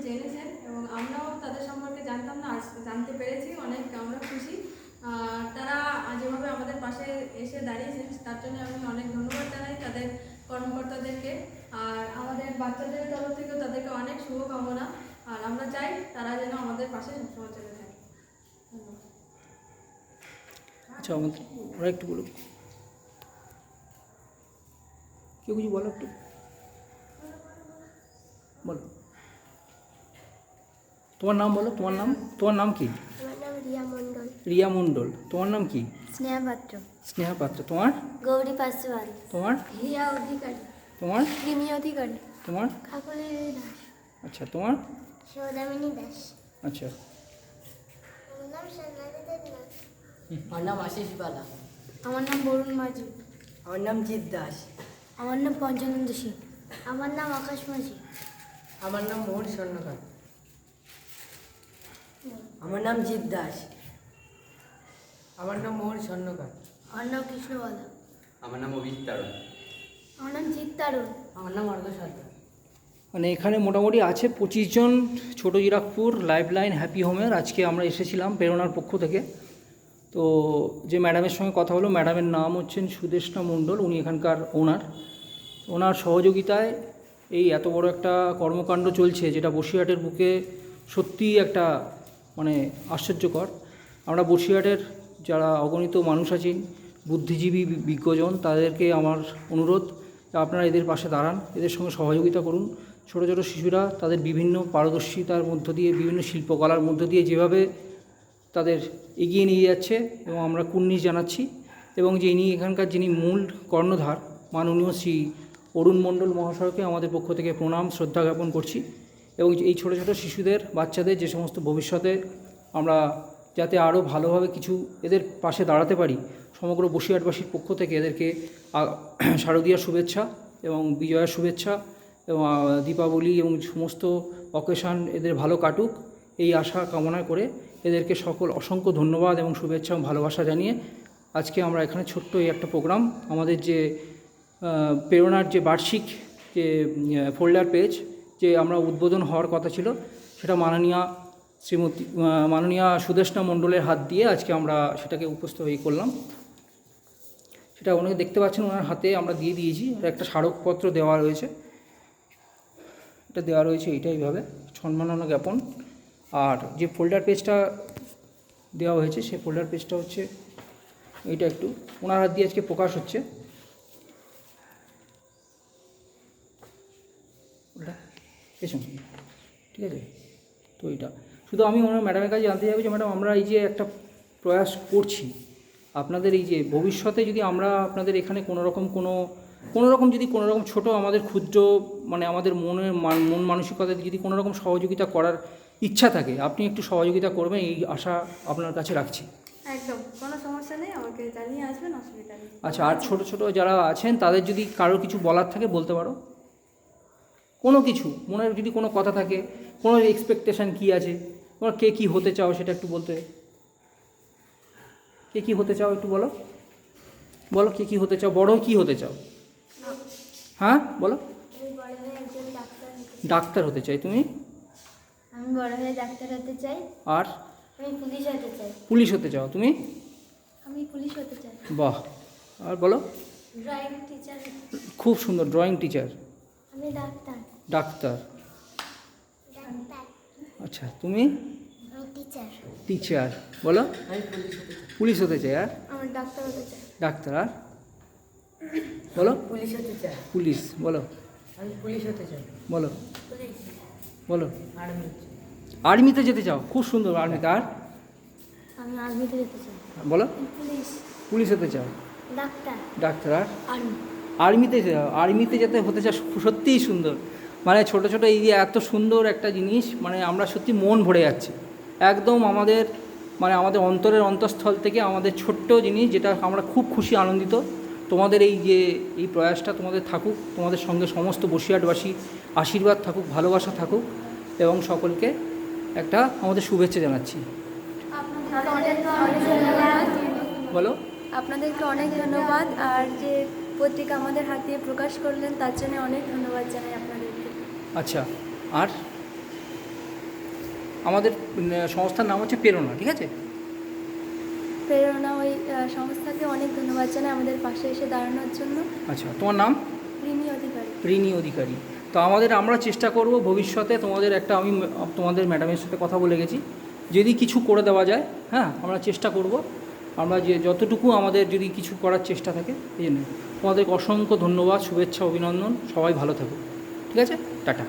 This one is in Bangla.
জেনেছেন এবং আমরাও তাদের সম্পর্কে জানতাম না, আজ জানতে পেরেছি, অনেক আমরা খুশি। তারা যেভাবে আমাদের পাশে এসে দাঁড়িয়েছেন তার জন্য আমি অনেক ধন্যবাদ জানাই তাদের কর্মকর্তাদেরকে। আর আমাদের বাচ্চাদের তরফ থেকেও তাদেরকে অনেক শুভকামনা। আর আমরা চাই তারা যেন আমাদের পাশে সবসময় চলে থাকে। আচ্ছা, আমাদের ওরা একটু বলুক, কেউ কিছু বলো, একটু বলো। তোমার নাম বলো, তোমার নাম কি? আমার নাম রিয়া মণ্ডল। রিয়া মণ্ডল। তোমার নাম কি? স্নেহা পাত্র। স্নেহা পাত্র। তোমার? গৌরী পাসওয়ান। তোমার? হিয়া অধিকারী। তোমার? রিমি অধিকারী। তোমার? কাকলি দাস। আচ্ছা, তোমার? সৌদামিনী দাস। আচ্ছা, আমার নাম সন্ন্যাসী দাস। আমার নাম আশিস বালা। আমার নাম বরুণ মাঝি। আমার নাম জিৎ দাস। আমার নাম পঞ্চানন্দ সিং। আমার নাম আকাশ মাঝি। আমার নাম মোহন স্বর্ণকার। আমার নাম জিৎ দাস। আমার নাম মোহন স্বর্ণকার। আমার নাম কৃষ্ণবালা। আমার নাম অভিজিৎ তারণ। আমার নাম জিৎ তারুণ। আমার নাম অর্ঘ সর্দার। মানে এখানে মোটামুটি আছে 25 জন ছোটো জিরাকপুর লাইফলাইন হ্যাপি হোমের। আজকে আমরা এসেছিলাম প্রেরণার পক্ষ থেকে। তো যে ম্যাডামের সঙ্গে কথা হলো, ম্যাডামের নাম হচ্ছেন সুদেষ্ণা মণ্ডল, উনি এখানকার ওনার। ওনার সহযোগিতায় এই এত বড় একটা কর্মকাণ্ড চলছে, যেটা বসিরহাটের বুকে সত্যিই একটা মানে আশ্চর্যকর। আমরা বসিরহাটের যারা অগণিত মানুষ আছেন, বুদ্ধিজীবী বিজ্ঞজন, তাদেরকে আমার অনুরোধ আপনারা এদের পাশে দাঁড়ান, এদের সঙ্গে সহযোগিতা করুন। ছোটো ছোটো শিশুরা তাদের বিভিন্ন পারদর্শিতার মধ্য দিয়ে, বিভিন্ন শিল্পকলার মধ্য দিয়ে যেভাবে তাদের এগিয়ে নিয়ে যাচ্ছে, এবং আমরা কুর্নিশ জানাচ্ছি। এবং যে ইনি এখানকার যিনি মূল কর্ণধার, মাননীয় শ্রী অরুণ মণ্ডল মহাশয়কে আমাদের পক্ষ থেকে প্রণাম শ্রদ্ধা জ্ঞাপন করছি। এবং এই ছোটো ছোটো শিশুদের, বাচ্চাদের যে সমস্ত ভবিষ্যতে আমরা যাতে আরও ভালোভাবে কিছু এদের পাশে দাঁড়াতে পারি, সমগ্র বসিরহাটবাসীর পক্ষ থেকে এদেরকে শারদীয়ার শুভেচ্ছা এবং বিজয়ার শুভেচ্ছা, এবং দীপাবলি এবং সমস্ত অকেশান এদের ভালো কাটুক, এই আশা কামনা করে এদেরকে সকল অসংখ্য ধন্যবাদ এবং শুভেচ্ছা এবং ভালোবাসা জানিয়ে আজকে আমরা এখানে ছোট্ট এই একটা প্রোগ্রাম, আমাদের যে প্রেরণার যে বার্ষিক যে ফোল্ডার পেজ যে আমরা উদ্বোধন হওয়ার কথা ছিল, সেটা মাননীয়া সুদেষ্ণা মণ্ডলের হাত দিয়ে আজকে আমরা সেটাকে উপস্থিত করলাম। সেটা ওনাকে দেখতে পাচ্ছেন, ওনার হাতে আমরা দিয়ে দিয়েছি। একটা স্মারকপত্র দেওয়া রয়েছে, এটা দেওয়া রয়েছে এইভাবে সম্মাননা জ্ঞাপন। আর যে ফোল্ডার পেজটা দেওয়া হয়েছে, সেই ফোল্ডার পেজটা হচ্ছে এইটা, একটু ওনার হাত দিয়ে আজকে প্রকাশ হচ্ছে। ওটা পেছন, ঠিক আছে? তো এইটা শুধু আমি ওনার ম্যাডামের কাছে জানতে চাইবো যে ম্যাডাম, আমরা এই যে একটা প্রয়াস করছি, আপনাদের এই যে ভবিষ্যতে যদি আমরা আপনাদের এখানে কোনো রকম ছোটো আমাদের ক্ষুদ্র মানে আমাদের মন মানসিকতা যদি কোনো রকম সহযোগিতা করার ইচ্ছা থাকে, আপনি একটু সহযোগিতা করবেন, এই আশা আপনার কাছে রাখছি। একদম কোনো সমস্যা নেই, আমাকে জানিয়ে আসবেন, অসুবিধা নেই। আচ্ছা, আর ছোটো ছোটো যারা আছেন তাদের যদি কারোর কিছু বলার থাকে বলতে পারো, কোনো কিছু মনের যদি কোনো কথা থাকে, কোনো এক্সপেকটেশান কী আছে, তোমরা কে কী হতে চাও সেটা একটু বলতে, কে কী হতে চাও একটু বলো, কে কী হতে চাও, বড় কী হতে চাও? হ্যাঁ বলো। আমি বড় হয়ে একজন ডাক্তার হতে চাই। ডাক্তার হতে চাই। তুমি? আমি বড় হয়ে ডাক্তার হতে চাই। আর? আমি পুলিশ হতে চাই। পুলিশ হতে চাও। তুমি? আমি পুলিশ হতে চাই। বাহ। আর বলো। Drawing teacher. খুব সুন্দর, ড্রয়িং টিচার। আমি ডাক্তার। ডাক্তার। আচ্ছা, তুমি? আমি টিচার। টিচার। বলো। আমি পুলিশ হতে চাই। পুলিশ হতে চাই। আর? আমি ডাক্তার হতে চাই। ডাক্তার। আর বলো। পুলিশ হতে চাই। পুলিশ। বলো। আমি পুলিশ হতে চাই। বলো। পুলিশ। বলো। আর্মি। আর্মিতে যেতে চাও, খুব সুন্দর। আর্মিতে। আর? আমি আর্মিতে যেতে চাই। বলো। পুলিশ। পুলিশ হতে চাও। ডাক্তার। ডাক্তার। আর? আর্মি। আর্মিতে যাও। আর্মিতে যেতে হতে চাও, সত্যিই সুন্দর। মানে ছোটো ছোটো এই যে এত সুন্দর একটা জিনিস, মানে আমরা সত্যি মন ভরে যাচ্ছে একদম আমাদের, মানে আমাদের অন্তরের অন্তঃস্থল থেকে আমাদের ছোট্ট জিনিস, যেটা আমরা খুব খুশি আনন্দিত। তোমাদের এই যে এই প্রয়াসটা তোমাদের থাকুক, তোমাদের সঙ্গে সমস্ত বসিরহাটবাসী আশীর্বাদ থাকুক, ভালোবাসা থাকুক, এবং সকলকে একটা আমাদের শুভেচ্ছা জানাচ্ছি। বলো। আপনাদেরকে অনেক ধন্যবাদ। আর যে পত্রিকা আমাদের হাত দিয়ে প্রকাশ করলেন তার জন্য অনেক ধন্যবাদ জানাই আপনাদেরকে। আচ্ছা, আর আমাদের সংস্থার নাম হচ্ছে প্রেরণা, ঠিক আছে? প্রেরণা ওই সংস্থাকে অনেক ধন্যবাদ জানাই আমাদের পাশে এসে দাঁড়ানোর জন্য। আচ্ছা, তোমার নাম? রিমি অধিকারী। রিনি অধিকারী। তো আমরা চেষ্টা করব ভবিষ্যতে তোমাদের আমি তোমাদের ম্যাডামের সাথে কথা বলে গেছি, যদি কিছু করে দেওয়া যায়, হ্যাঁ আমরা চেষ্টা করব। আমরা যে যতটুকু আমাদের যদি কিছু করার চেষ্টা থাকে, এই জন্য তোমাদেরকে অসংখ্য ধন্যবাদ, শুভেচ্ছা, অভিনন্দন, সবাই ভালো থাকো, ঠিক আছে? টাটা।